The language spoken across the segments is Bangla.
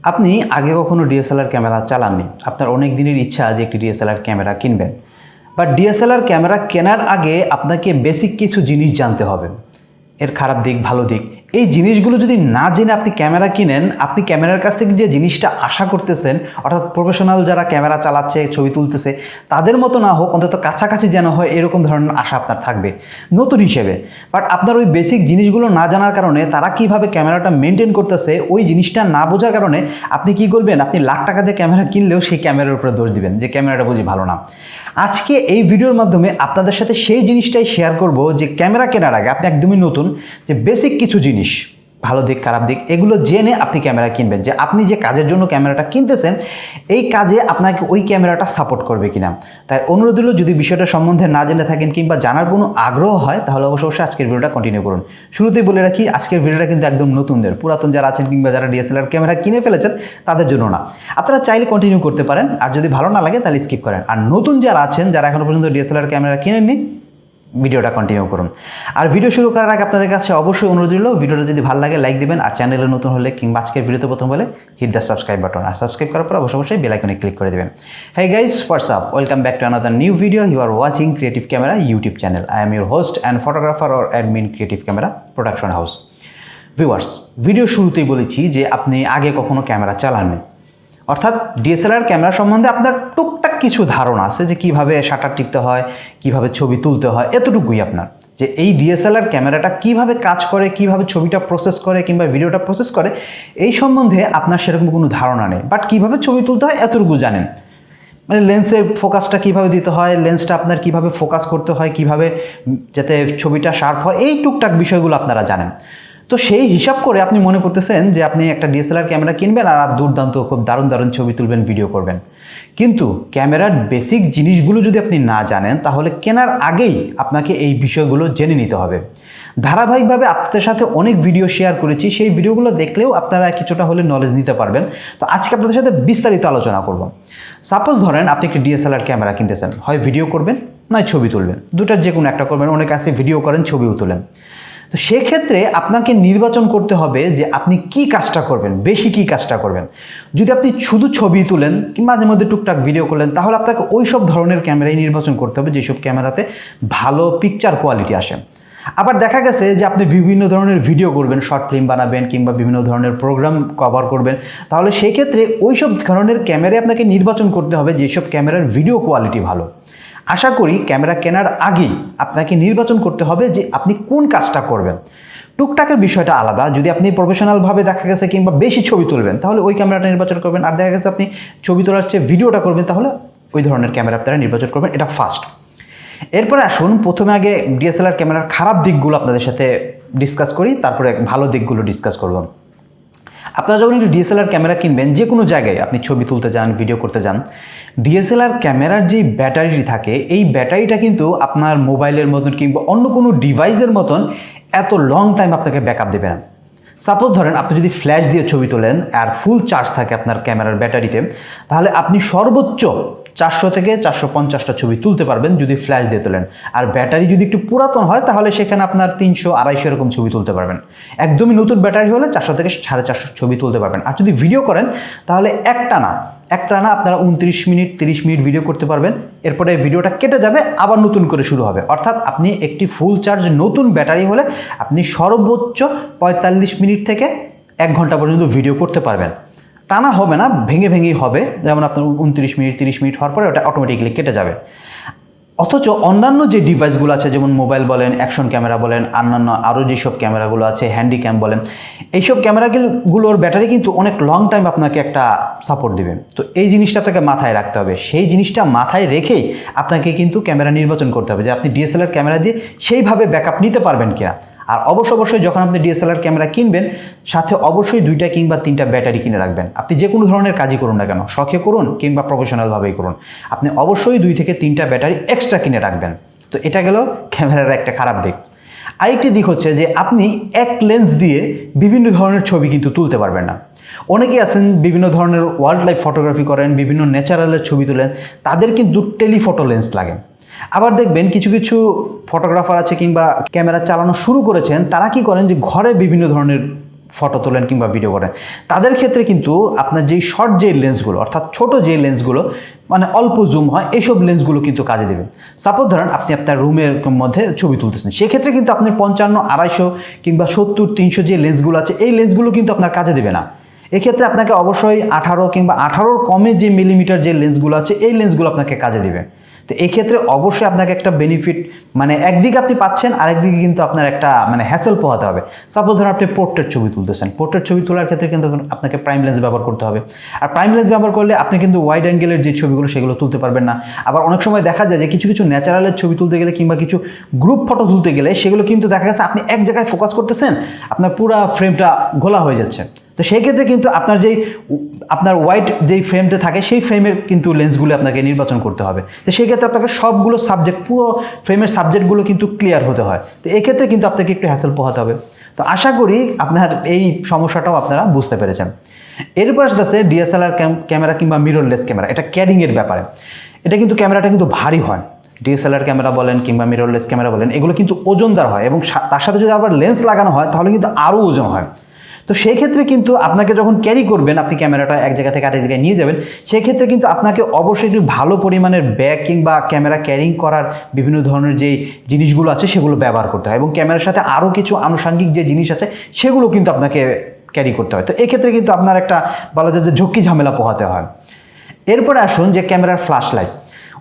আপনি আগে কখনো ডিএসএলআর ক্যামেরা চালাননি, আপনার অনেক দিনের ইচ্ছা যে একটি ডিএসএলআর ক্যামেরা কিনবেন, বাট ডিএসএলআর ক্যামেরা কেনার আগে আপনাকে বেসিক কিছু জিনিস জানতে হবে। এর খারাপ দিক, ভালো দিক, এই জিনিসগুলো যদি না জেনে আপনি ক্যামেরা কিনেন, আপনি ক্যামেরার কাছ থেকে যে জিনিসটা আশা করতেছেন, অর্থাৎ প্রফেশনাল যারা ক্যামেরা চালাচ্ছে, ছবি তুলতেছে, তাদের মতো না হোক, অন্তত কাছাকাছি যেন হয়, এরকম ধরনের আশা আপনার থাকবে নতুন হিসেবে। বাট আপনার ওই বেসিক জিনিসগুলো না জানার কারণে, তারা কিভাবে ক্যামেরাটা মেনটেন করতেছে ওই জিনিসটা না বোঝার কারণে আপনি কি করবেন, আপনি লাখ টাকা দিয়ে ক্যামেরা কিনলেও সেই ক্যামেরার উপরে দোষ দিবেন যে ক্যামেরাটা বুঝি ভালো না। আজকে এই ভিডিওর মাধ্যমে আপনাদের সাথে সেই জিনিসটাই শেয়ার করব যে ক্যামেরা কেনার আগে আপনি একদমই নতুন, যে বেসিক কিছু জিনিস, ভালো দিক খারাপ দিক, এগুলো জেনে আপনি ক্যামেরা কিনবেন, যে আপনি যে কাজের জন্য ক্যামেরাটা কিনতেছেন এই কাজে আপনাকে ওই ক্যামেরাটা সাপোর্ট করবে কিনা। তাই অনুরোধ হলো, যদি বিষয়টা সম্বন্ধে না জেনে থাকেন কিংবা জানার কোনো আগ্রহ হয়, তাহলে অবশ্যই আজকের ভিডিওটা কন্টিনিউ করুন। শুরুতেই বলে রাখি, আজকের ভিডিওটা কিন্তু একদম নতুনদের, পুরাতন যারা আছেন কিংবা যারা ডিএসএলআর ক্যামেরা কিনে ফেলেছেন তাদের জন্য না। আপনারা চাইলে কন্টিনিউ করতে পারেন, আর যদি ভালো না লাগে তাহলে স্কিপ করেন। আর নতুন যারা আছেন, যারা এখনো পর্যন্ত ডিএসএলআর ক্যামেরা কিনেননি, ভিডিওটা কন্টিনিউ করুন। আর ভিডিও শুরু করার আগে আপনাদের কাছে অবশ্যই অনুরোধ রইল, ভিডিওটা যদি ভালো লাগে লাইক দিবেন, আর চ্যানেলে নতুন হলে কিংবা আজকের ভিডিওতে প্রথম হলে হিট দ্য সাবস্ক্রাইব বাটন, আর সাবস্ক্রাইব করার পর অবশ্যই বেল আইকনে ক্লিক করে দেবেন। Hey guys, what's up, welcome back to another new video. You are watching creative camera YouTube channel. I am your host and photographer or admin, creative camera production house. Viewers, video শুরুতেই বলেছি যে আপনি আগে কখনো ক্যামেরা চালাননি, অর্থাৎ ডিএসএলআর ক্যামেরা সম্বন্ধে আপনার টুকটাক কিছু ধারণা আছে, যে কিভাবে শাটার টিপতে হয়, কিভাবে ছবি তুলতে হয়, এতটুকুই আপনার। যে এই ডিএসএলআর ক্যামেরাটা কিভাবে কাজ করে, কিভাবে ছবিটা প্রসেস করে কিংবা ভিডিওটা প্রসেস করে, এই সম্বন্ধে আপনার সেরকম কোনো ধারণা নেই। বাট কিভাবে ছবি তুলতে হয় এতটুকু জানেন, মানে লেন্সের ফোকাসটা কিভাবে দিতে হয়, লেন্সটা আপনার কিভাবে ফোকাস করতে হয়, কিভাবে যাতে ছবিটা শার্প হয়, এই টুকটাক বিষয়গুলো আপনারা জানেন। তো সেই হিসাব করে আপনি মনে করতেছেন যে আপনি একটা ডিএসএলআর ক্যামেরা কিনবেন আর দুর্দান্ত, খুব দারুণ দারুণ ছবি তুলবেন, ভিডিও করবেন। কিন্তু ক্যামেরার বেসিক জিনিসগুলো যদি আপনি না জানেন, তাহলে কেনার আগেই আপনাকে এই বিষয়গুলো জেনে নিতে হবে। ধারাবাহিকভাবে আপনাদের সাথে অনেক ভিডিও শেয়ার করেছি, সেই ভিডিওগুলো দেখলেও আপনারা কিছুটা হলে নলেজ নিতে পারবেন। তো আজকে আপনাদের সাথে বিস্তারিত আলোচনা করব। সাপোজ ধরেন আপনি একটি ডিএসএলআর ক্যামেরা কিনতেছেন, হয় ভিডিও করবেন নয় ছবি তুলবেন, দুটার যে কোনো একটা করবেন। অনেকে আছে ভিডিও করেন, ছবিও তোলেন। তো সেক্ষেত্রে আপনাকে নির্বাচন করতে হবে যে আপনি কি কাজটা করবেন, বেশি কি কাজটা করবেন। যদি আপনি শুধু ছবি তুলেন কিংবা মাঝে মধ্যে টুকটাক ভিডিও করলেন, তাহলে আপনাকে ওই সব ধরনের ক্যামেরাই নির্বাচন করতে হবে যেসব ক্যামেরাতে ভালো পিকচার কোয়ালিটি আসে। আবার দেখা গেছে যে আপনি বিভিন্ন ধরনের ভিডিও করবেন, শর্ট ফিল্ম বানাবেন কিংবা বিভিন্ন ধরনের প্রোগ্রাম কভার করবেন, তাহলে সেই ক্ষেত্রে ওই সব ধরনের ক্যামেরায় আপনাকে নির্বাচন করতে হবে যেসব ক্যামেরার ভিডিও কোয়ালিটি ভালো। আশা করি ক্যামেরা কেনার আগেই আপনাকে নির্বাচন করতে হবে যে আপনি কোন কাজটা করবেন। টুকটাকের বিষয়টা আলাদা, যদি আপনি প্রফেশনালভাবে দেখা গেছে কিংবা বেশি ছবি তুলবেন, তাহলে ওই ক্যামেরাটা নির্বাচন করবেন। আর দেখা গেছে আপনি ছবি তোলার চেয়ে ভিডিওটা করবেন, তাহলে ওই ধরনের ক্যামেরা আপনারা নির্বাচন করবেন। এটা ফার্স্ট। এরপরে আসুন, প্রথমে আগে ডিএসএলআর ক্যামেরার খারাপ দিকগুলো আপনাদের সাথে ডিসকাস করি, তারপরে ভালো দিকগুলো ডিসকাস করব। আপনারা যখন একটি ডিএসএলআর ক্যামেরা কিনবেন, যে কোনো জায়গায় আপনি ছবি তুলতে যান, ভিডিও করতে যান, ডিএসএলআর ক্যামেরার যে ব্যাটারিটি থাকে, এই ব্যাটারিটা কিন্তু আপনার মোবাইলের মতন কিংবা অন্য কোনো ডিভাইসের মতন এত লং টাইম আপনাকে ব্যাকআপ দেবে না। সাপোজ ধরেন আপনি যদি ফ্ল্যাশ দিয়ে ছবি তোলেন আর ফুল চার্জ থাকে আপনার ক্যামেরার ব্যাটারিতে, তাহলে আপনি সর্বোচ্চ 400 থেকে 450টা ছবি তুলতে পারবেন যদি ফ্ল্যাশ দিয়ে তোলেন। আর ব্যাটারি যদি একটু পুরাতন হয়, তাহলে সেখানে আপনার 300-250 এরকম ছবি তুলতে পারবেন। একদমই নতুন ব্যাটারি হলে 400 থেকে 450 ছবি তুলতে পারবেন। আর যদি ভিডিও করেন, তাহলে একটানা আপনারা 29 মিনিট 30 মিনিট ভিডিও করতে পারবেন। এরপরে ভিডিওটা কেটে যাবে, আবার নতুন করে শুরু হবে। অর্থাৎ আপনি একটি ফুল চার্জ নতুন ব্যাটারি হলে আপনি সর্বোচ্চ 45 মিনিট থেকে 1 ঘন্টা পর্যন্ত ভিডিও করতে পারবেন। টানা হবে না, ভেঙে ভেঙেই হবে। যেমন আপনার 29 মিনিট 30 মিনিট হওয়ার পরে ওটা অটোমেটিক্যালি কেটে যাবে। অথচ অন্যান্য যে ডিভাইসগুলো আছে, যেমন মোবাইল বলেন, অ্যাকশন ক্যামেরা বলেন, অন্যান্য আরও যেসব ক্যামেরাগুলো আছে, হ্যান্ডিক্যাম বলেন, এইসব ক্যামেরাগুলোর ব্যাটারি কিন্তু অনেক লং টাইম আপনাকে একটা সাপোর্ট দেবে। তো এই জিনিসটা আপনাকে মাথায় রাখতে হবে। সেই জিনিসটা মাথায় রেখেই আপনাকে কিন্তু ক্যামেরা নির্বাচন করতে হবে যে আপনি ডিএসএলআর ক্যামেরা দিয়ে সেইভাবে ব্যাকআপ নিতে পারবেন কিনা। আর অবশ্যই যখন আপনি ডিএসএলআর ক্যামেরা কিনবেন, সাথে অবশ্যই 2টা কিংবা 3টা ব্যাটারি কিনে রাখবেন। আপনি যে কোনো ধরনের কাজই করুন না কেন, শখে করুন কিংবা প্রফেশনালভাবেই করুন, আপনি অবশ্যই 2 থেকে 3টা ব্যাটারি এক্সট্রা কিনে রাখবেন। তো এটা গেল ক্যামেরার একটা খারাপ দিক। আরেকটি দিক হচ্ছে যে আপনি এক লেন্স দিয়ে বিভিন্ন ধরনের ছবি কিন্তু তুলতে পারবেন না। অনেকেই আছেন বিভিন্ন ধরনের ওয়াইল্ড লাইফ ফটোগ্রাফি করেন, বিভিন্ন ন্যাচারালের ছবি তুলেন, তাদের কিন্তু টেলিফটো লেন্স লাগে। আবার দেখবেন কিছু কিছু ফটোগ্রাফার আছে কিংবা ক্যামেরা চালানো শুরু করেছেন, তারা কি করেন যে ঘরে বিভিন্ন ধরনের ফটো তোলেন কিংবা ভিডিও করেন, তাদের ক্ষেত্রে কিন্তু আপনার যেই শর্ট যে লেন্সগুলো অর্থাৎ ছোট যে লেন্সগুলো মানে অল্প জুম হয় এইসব লেন্সগুলো কিন্তু কাজে দেবে। সাপোজ ধরেন আপনি আপনার রুমের মধ্যে ছবি তুলতেছেন, সেক্ষেত্রে কিন্তু আপনি 55, 250 কিংবা 70, 300 যে লেন্সগুলো আছে এই লেন্সগুলো কিন্তু আপনার কাজে দেবে না। এক্ষেত্রে আপনাকে অবশ্যই 18 কিংবা 18-র কমে যে মিলিমিটার যে লেন্সগুলো আছে এই লেন্সগুলো আপনাকে কাজে দেবে। তো এই ক্ষেত্রে অবশ্যই আপনাকে একটা বেনিফিট মানে একদিকে আপনি পাচ্ছেন, আরেকদিকে কিন্তু আপনার একটা মানে হ্যাসেল পোহাতে হবে। সাপোজ ধরুন আপনি পোর্ট্রেট ছবি তুলতেছেন, পোর্ট্রেট ছবি তোলার ক্ষেত্রে কিন্তু আপনাকে প্রাইম লেন্স ব্যবহার করতে হবে। আর প্রাইম লেন্স ব্যবহার করলে আপনি কিন্তু ওয়াইড অ্যাঙ্গেলের যে ছবিগুলো সেগুলো তুলতে পারবেন না। আবার অনেক সময় দেখা যায় যে কিছু কিছু ন্যাচারালের ছবি তুলতে গেলে কিংবা কিছু গ্রুপ ফটো তুলতে গেলে সেগুলো কিন্তু দেখা গেছে আপনি এক জায়গায় ফোকাস করতেছেন, আপনার পুরো ফ্রেমটা ঘোলা হয়ে যাচ্ছে। তো সেই ক্ষেত্রে কিন্তু আপনার ওয়াইড যেই ফ্রেমটা থাকে সেই ফ্রেমের কিন্তু লেন্সগুলো আপনাকে নির্বাচন করতে হবে। তো সেই ক্ষেত্রে আপনাকে সবগুলো সাবজেক্ট পুরো ফ্রেমের সাবজেক্টগুলো কিন্তু ক্লিয়ার হতে হয়। তো এই ক্ষেত্রে কিন্তু আপনাকে একটু হ্যাসেল পোহাতে হবে। তো আশা করি আপনার এই সমস্যাটাও আপনারা বুঝতে পেরেছেন। এরপর আসতেছে ডিএসএলআর ক্যামেরা কিংবা মিররলেস ক্যামেরা, এটা ক্যারিংয়ের ব্যাপারে। এটা কিন্তু ক্যামেরাটা কিন্তু ভারী হয়। ডিএসএলআর ক্যামেরা বলেন কিংবা মিররলেস ক্যামেরা বলেন এগুলো কিন্তু ওজনদার হয় এবং তার সাথে যদি আবার লেন্স লাগানো হয় তাহলে কিন্তু আরও ওজন হয়। তো সেই ক্ষেত্রে কিন্তু আপনাকে যখন ক্যারি করবেন, আপনি ক্যামেরাটা এক জায়গা থেকে আরেক জায়গায় নিয়ে যাবেন, সেই ক্ষেত্রে কিন্তু আপনাকে অবশ্যই একটু ভালো পরিমাণের ব্যাগ কিংবা ক্যামেরা ক্যারিং করার বিভিন্ন ধরনের যেই জিনিসগুলো আছে সেগুলো ব্যবহার করতে হয় এবং ক্যামেরার সাথে আরও কিছু আনুষঙ্গিক যে জিনিস আছে সেগুলো কিন্তু আপনাকে ক্যারি করতে হয়। তো এক্ষেত্রে কিন্তু আপনার একটা বলা যায় যে ঝক্কি ঝামেলা পোহাতে হয়। এরপরে আসুন যে ক্যামেরার ফ্ল্যাশ লাইট।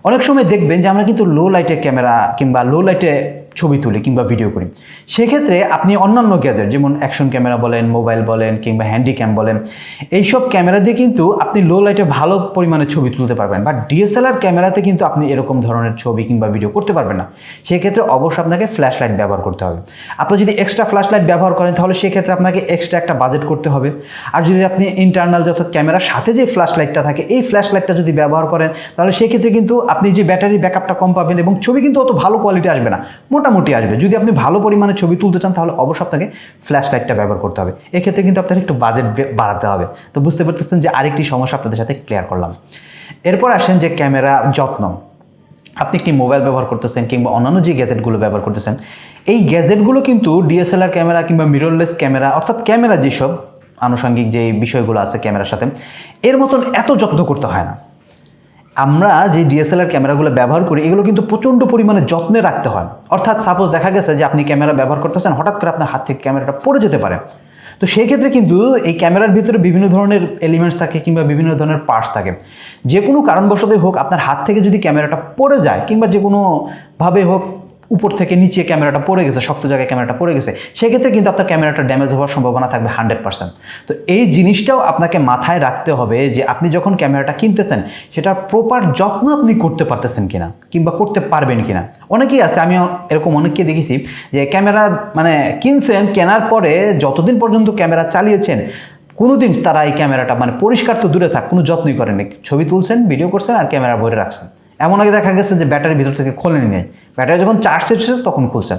অনেক সময় দেখবেন যে আমরা কিন্তু লো লাইটে ক্যামেরা কিংবা লো লাইটে ছবি তুলি কিংবা ভিডিও করি। সেক্ষেত্রে আপনি অন্যান্য গ্যাজেট যেমন অ্যাকশন ক্যামেরা বলেন, মোবাইল বলেন কিংবা হ্যান্ডিক্যাম বলেন, এইসব ক্যামেরা দিয়ে কিন্তু আপনি লো লাইটে ভালো পরিমাণে ছবি তুলতে পারবেন। বাট ডিএসএলআর ক্যামেরাতে কিন্তু আপনি এরকম ধরনের ছবি কিংবা ভিডিও করতে পারবেন না। সেক্ষেত্রে অবশ্যই আপনাকে ফ্ল্যাশ লাইট ব্যবহার করতে হবে। আপনি যদি এক্সট্রা ফ্ল্যাশ লাইট ব্যবহার করেন তাহলে সেক্ষেত্রে আপনাকে এক্সট্রা একটা বাজেট করতে হবে। আর যদি আপনি ইন্টারনাল অর্থাৎ ক্যামেরার সাথে যে ফ্ল্যাশ লাইটটা থাকে এই ফ্ল্যাশ লাইটটা যদি ব্যবহার করেন তাহলে সেক্ষেত্রে কিন্তু আপনি যে ব্যাটারি ব্যাকআপটা কম পাবেন এবং ছবি কিন্তু অত ভালো কোয়ালিটি আসবে না, মোটামুটি আসবে। যদি আপনি ভালো পরিমাণে ছবি তুলতে চান তাহলে অবশ্যই আপনাকে ফ্ল্যাশ লাইটটা ব্যবহার করতে হবে। এক্ষেত্রে কিন্তু আপনার একটু বাজেট বাড়াতে হবে। তো বুঝতে পারতেছেন যে আরেকটি সমস্যা আপনাদের সাথে ক্লিয়ার করলাম। এরপর আসেন যে ক্যামেরা যত্ন। আপনি কি মোবাইল ব্যবহার করতেছেন কিংবা অন্যান্য যে গ্যাজেটগুলো ব্যবহার করতেছেন, এই গ্যাজেটগুলো কিন্তু ডিএসএলআর ক্যামেরা কিংবা মিররলেস ক্যামেরা অর্থাৎ ক্যামেরা যেসব আনুষঙ্গিক যে বিষয়গুলো আছে ক্যামেরার সাথে এর মতন এত যত্ন করতে হয় না। আমরা যে ডিএসএলআর ক্যামেরাগুলো ব্যবহার করি এগুলো কিন্তু প্রচণ্ড পরিমাণে যত্নে রাখতে হয়। অর্থাৎ সাপোজ দেখা গেছে যে আপনি ক্যামেরা ব্যবহার করতেছেন, হঠাৎ করে আপনার হাত থেকে ক্যামেরাটা পড়ে যেতে পারে। তো সেই ক্ষেত্রে কিন্তু এই ক্যামেরার ভিতরে বিভিন্ন ধরনের এলিমেন্টস থাকে কিংবা বিভিন্ন ধরনের পার্টস থাকে। যে কোনো কারণবশতই হোক আপনার হাত থেকে যদি ক্যামেরাটা পড়ে যায় কিংবা যে কোনোভাবে হোক উপর থেকে নিচে ক্যামেরাটা পড়ে গেছে, শক্ত জায়গায় ক্যামেরাটা পড়ে গেছে, সেক্ষেত্রে কিন্তু আপনার ক্যামেরাটা ড্যামেজ হওয়ার সম্ভাবনা থাকবে 100%। তো এই জিনিসটাও আপনাকে মাথায় রাখতে হবে যে আপনি যখন ক্যামেরাটা কিনতেছেন সেটার প্রপার যত্ন আপনি করতে পারতেছেন কিনা কিংবা করতে পারবেন কিনা। অনেকেই আছে, আমি এরকম অনেককে দেখেছি যে ক্যামেরা মানে কিনছেন, কেনার পরে যতদিন পর্যন্ত ক্যামেরা চালিয়েছেন কোনোদিন তারা এই ক্যামেরাটা মানে পরিষ্কার তো দূরে থাক কোনো যত্নই করেনি, ছবি তুলছেন, ভিডিও করছেন আর ক্যামেরা ভরে রাখছেন। এমন আগে দেখা গেছে যে ব্যাটারি ভিতর থেকে খোলেনি নেই, ব্যাটারি যখন চার্জ শেষ হয়েছে তখন খুলছেন।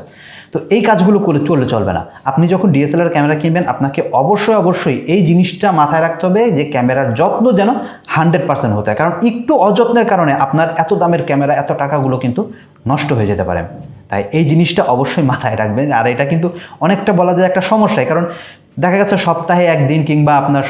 তো এই কাজগুলো করে চলবে না। আপনি যখন ডিএসএলআর ক্যামেরা কিনবেন আপনাকে অবশ্যই এই জিনিসটা মাথায় রাখতে হবে যে ক্যামেরার যত্ন যেন 100% হতে হয়। কারণ একটু অযত্নের কারণে আপনার এত দামের ক্যামেরা এত টাকাগুলো কিন্তু নষ্ট হয়ে যেতে পারে। তাই এই জিনিসটা অবশ্যই মাথায় রাখবেন। আর এটা কিন্তু অনেকটা বলা যায় একটা সমস্যায়, কারণ দেখা গেছে সপ্তাহে একদিন কিংবা আপনার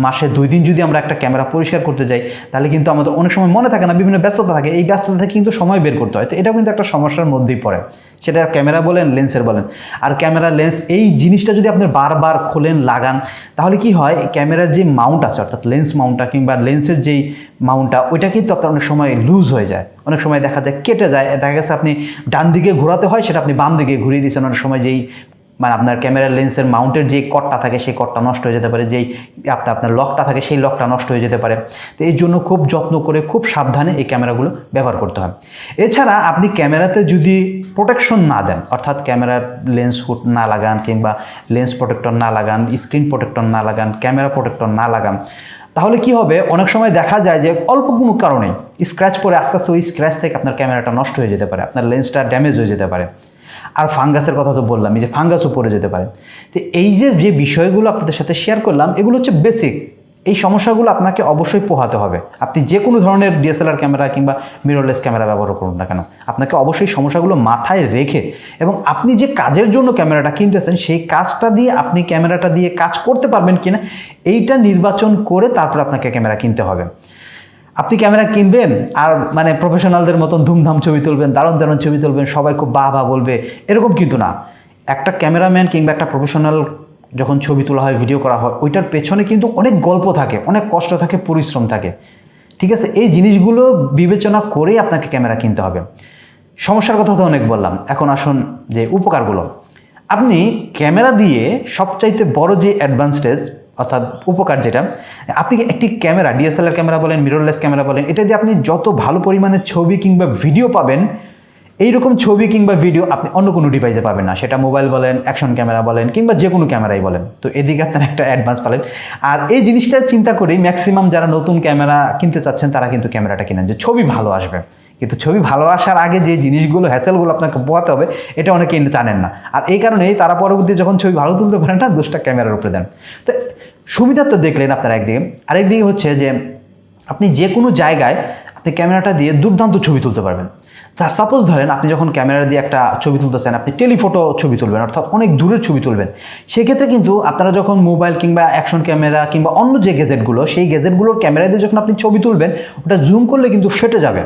মাসে 2 দিন যদি আমরা একটা ক্যামেরা পরিষ্কার করতে যাই তাহলে কিন্তু আমাদের অনেক সময় মনে থাকে না, বিভিন্ন ব্যস্ততা থাকে, এই ব্যস্ততা থেকে কিন্তু সময় বের করতে হয়। তো এটাও কিন্তু একটা সমস্যার মধ্যেই পড়ে, সেটা ক্যামেরা বলেন লেন্সের বলেন। আর ক্যামেরা লেন্স এই জিনিসটা যদি আপনি বারবার খোলেন লাগান তাহলে কি হয়, ক্যামেরার যে মাউন্ট আছে অর্থাৎ লেন্স মাউন্টটা কিংবা লেন্সের যেই মাউন্টটা ওইটা কিন্তু আপনার অনেক সময় লুজ হয়ে যায়, অনেক সময় দেখা যায় কেটে যায়। দেখা গেছে আপনি ডান দিকে ঘোরাতে হয় সেটা আপনি বাম দিকে ঘুরিয়ে দিয়েছেন, অনেক সময় যেই মানে আপনার ক্যামেরার লেন্সের মাউন্টের যে কটটা থাকে সেই কটটা নষ্ট হয়ে যেতে পারে, যেই আপনার লকটা থাকে সেই লকটা নষ্ট হয়ে যেতে পারে। তো এই জন্য খুব যত্ন করে খুব সাবধানে এই ক্যামেরাগুলো ব্যবহার করতে হয়। এছাড়া আপনি ক্যামেরাতে যদি প্রোটেকশন না দেন অর্থাৎ ক্যামেরার লেন্স হুড না লাগান কিংবা লেন্স প্রোটেক্টর না লাগান, স্ক্রিন প্রোটেক্টর না লাগান, ক্যামেরা প্রোটেক্টর না লাগান, তাহলে কি হবে, অনেক সময় দেখা যায় যে অল্প কোনো কারণেই স্ক্র্যাচ পরে আস্তে আস্তে ওই স্ক্র্যাচ থেকে আপনার ক্যামেরাটা নষ্ট হয়ে যেতে পারে, আপনার লেন্সটা ড্যামেজ হয়ে যেতে পারে। আর ফাঙ্গাসের কথা তো বললাম, এই যে ফাঙ্গাসও পড়ে যেতে পারে। তো এই যে বিষয়গুলো আপনাদের সাথে শেয়ার করলাম এগুলো হচ্ছে বেসিক, এই সমস্যাগুলো আপনাকে অবশ্যই পোহাতে হবে। আপনি যে কোনো ধরনের ডিএসএলআর ক্যামেরা কিংবা মিররলেস ক্যামেরা ব্যবহার করুন না কেন, আপনাকে অবশ্যই সমস্যাগুলো মাথায় রেখে এবং আপনি যে কাজের জন্য ক্যামেরাটা কিনতেছেন সেই কাজটা দিয়ে আপনি ক্যামেরাটা দিয়ে কাজ করতে পারবেন কিনা এইটা নির্বাচন করে তারপর আপনাকে ক্যামেরা কিনতে হবে। আপনি ক্যামেরা কিনবেন আর মানে প্রফেশনালদের মতন ধুমধাম ছবি তুলবেন, দারুণ দারুণ ছবি তুলবেন, সবাই খুব বাহ বাহ বলবে, এরকম কিন্তু না। একটা ক্যামেরাম্যান কিংবা একটা প্রফেশনাল যখন ছবি তোলা হয়, ভিডিও করা হয়, ওইটার পেছনে কিন্তু অনেক গল্প থাকে, অনেক কষ্ট থাকে, পরিশ্রম থাকে, ঠিক আছে? এই জিনিসগুলো বিবেচনা করেই আপনাকে ক্যামেরা কিনতে হবে। সমস্যার কথা তো অনেক বললাম, এখন আসুন যে উপকারগুলো। আপনি ক্যামেরা দিয়ে সবচাইতে বড় যে অ্যাডভান্সটেজ অর্থাৎ উপকার যেটা, আপনি একটি ক্যামেরা, ডিএসএলআর ক্যামেরা বলেন, মিররলেস ক্যামেরা বলেন, এটা দিয়ে আপনি যত ভালো পরিমাণে ছবি কিংবা ভিডিও পাবেন, এইরকম ছবি কিংবা ভিডিও আপনি অন্য কোনো ডিভাইসে পাবেন না। সেটা মোবাইল বলেন, অ্যাকশন ক্যামেরা বলেন, কিংবা যে কোনো ক্যামেরাই বলেন। তো এদিকে আপনার একটা অ্যাডভান্স পালেন। আর এই জিনিসটা চিন্তা করেই ম্যাক্সিমাম যারা নতুন ক্যামেরা কিনতে চাচ্ছেন তারা কিন্তু ক্যামেরাটা কিনেন, যে ছবি ভালো আসবে। কিন্তু ছবি ভালো আসার আগে যে জিনিসগুলো, হ্যাসেলগুলো আপনাকে পোহাতে হবে, এটা অনেকেই জানেন না। আর এই কারণেই তারা পরবর্তী যখন ছবি ভালো তুলতে পারেন না, দোষটা ক্যামেরার উপরে দেন। তো সুবিধা তো দেখলেন আপনার একদিকে, আরেকদিকে হচ্ছে যে আপনি যে কোনো জায়গায় আপনি ক্যামেরাটা দিয়ে দুর্দান্ত ছবি তুলতে পারবেন। যা সাপোজ ধরেন আপনি যখন ক্যামেরা দিয়ে একটা ছবি তুলতেছেন, আপনি টেলিফটো ছবি তুলবেন, অর্থাৎ অনেক দূরের ছবি তুলবেন। সেক্ষেত্রে কিন্তু আপনারা যখন মোবাইল কিংবা অ্যাকশন ক্যামেরা কিংবা অন্য যে গ্যাজেটগুলো, সেই গ্যাজেটগুলোর ক্যামেরা দিয়ে যখন আপনি ছবি তুলবেন, ওটা জুম করলে কিন্তু ফেটে যাবে।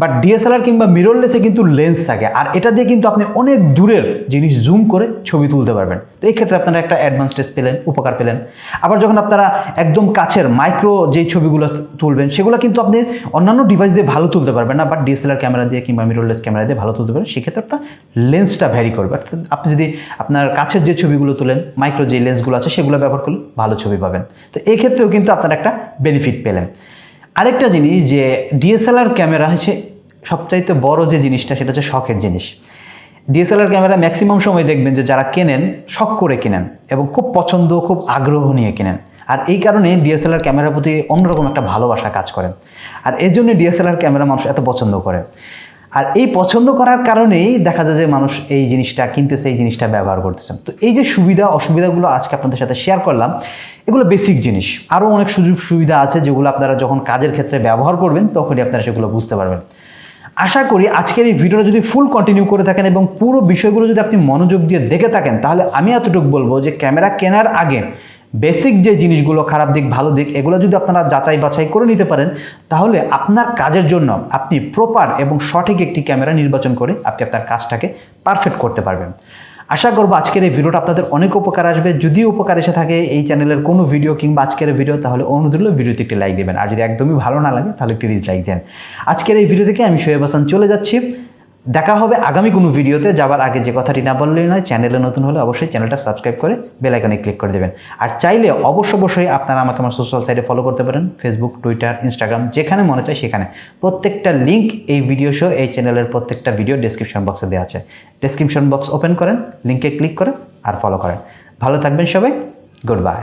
বাট ডিএসএলআর কিংবা মিররলেসে কিন্তু লেন্স থাকে, আর এটা দিয়ে কিন্তু আপনি অনেক দূরের জিনিস জুম করে ছবি তুলতে পারবেন। তো এই ক্ষেত্রে আপনারা একটা অ্যাডভান্সটেজ পেলেন, উপকার পেলেন। আবার যখন আপনারা একদম কাছের মাইক্রো যেই ছবিগুলো তুলবেন, সেগুলো কিন্তু আপনি অন্যান্য ডিভাইস দিয়ে ভালো তুলতে পারবেন না, বাট ডিএসএলআর ক্যামেরা দিয়ে কিংবা মিররলেস ক্যামেরা দিয়ে ভালো তুলতে পারবেন। সেক্ষেত্রে আপনার লেন্সটা ভ্যারি করবে। আপনি যদি আপনার কাছের যে ছবিগুলো তুলেন, মাইক্রো যে লেন্সগুলো আছে সেগুলো ব্যবহার করলে ভালো ছবি পাবেন। তো এই ক্ষেত্রেও কিন্তু আপনারা একটা বেনিফিট পেলেন। আরেকটা জিনিস যে ডিএসএলআর ক্যামেরা হচ্ছে সবচাইতে বড় যে জিনিসটা, সেটা হচ্ছে শখের জিনিস। ডিএসএলআর ক্যামেরা ম্যাক্সিমাম সময় দেখবেন যে যারা কেনেন, শখ করে কেনেন এবং খুব পছন্দ, খুব আগ্রহ নিয়ে কেনেন। আর এই কারণে ডিএসএলআর ক্যামেরার প্রতি অন্যরকম একটা ভালোবাসা কাজ করে। আর এই জন্য ডিএসএলআর ক্যামেরা মানুষ এত পছন্দ করে। আর এই পছন্দ করার কারণেই দেখা যায় যে মানুষ এই জিনিসটা কিনতেছে, এই জিনিসটা ব্যবহার করতেছে। তো এই যে সুবিধা অসুবিধাগুলো আজকে আপনাদের সাথে শেয়ার করলাম, এগুলো বেসিক জিনিস। আরও অনেক সুযোগ সুবিধা আছে যেগুলো আপনারা যখন কাজের ক্ষেত্রে ব্যবহার করবেন তখনই আপনারা সেগুলো বুঝতে পারবেন। আশা করি আজকের এই ভিডিওটা যদি ফুল কন্টিনিউ করে থাকেন এবং পুরো বিষয়গুলো যদি আপনি মনোযোগ দিয়ে দেখে থাকেন, তাহলে আমি এতটুকু বলবো যে ক্যামেরা কেনার আগে বেসিক যে জিনিসগুলো, খারাপ দিক ভালো দিক, এগুলো যদি আপনারা যাচাই বাছাই করে নিতে পারেন, তাহলে আপনার কাজের জন্য আপনি প্রপার এবং সঠিক একটি ক্যামেরা নির্বাচন করে আপনি আপনার কাজটাকে পারফেক্ট করতে পারবেন। আশা করবো আজকের এই ভিডিওটা আপনাদের অনেক উপকার আসবে। যদি উপকার এসে থাকে এই চ্যানেলের কোনো ভিডিও কিংবা আজকের ভিডিও, তাহলে অনুরোধ হলো ভিডিওতে একটি লাইক দেবেন। আর যদি একদমই ভালো না লাগে তাহলে একটি ডিসলাইক দেন। আজকের এই ভিডিও থেকে আমি সোহেব হাসান চলে যাচ্ছি। দেখা হবে আগামী কোনো ভিডিওতে। যাবার আগে যে কথাটি না বললেই নয়, চ্যানেলে নতুন হলে অবশ্যই চ্যানেলটা সাবস্ক্রাইব করে বেল আইকনে ক্লিক করে দেবেন। আর চাইলে অবশ্যই আপনারা আমাকে আমার সোশ্যাল সাইটে ফলো করতে পারেন, ফেসবুক, টুইটার, ইনস্টাগ্রাম, যেখানে মনে চায় সেখানে। প্রত্যেকটা লিঙ্ক এই ভিডিও সহ এই চ্যানেলের প্রত্যেকটা ভিডিও ডেসক্রিপশন বক্সে দেওয়া আছে। ডেসক্রিপশন বক্স ওপেন করেন, লিঙ্কে ক্লিক করেন আর ফলো করেন। ভালো থাকবেন সবাই, গুড বাই।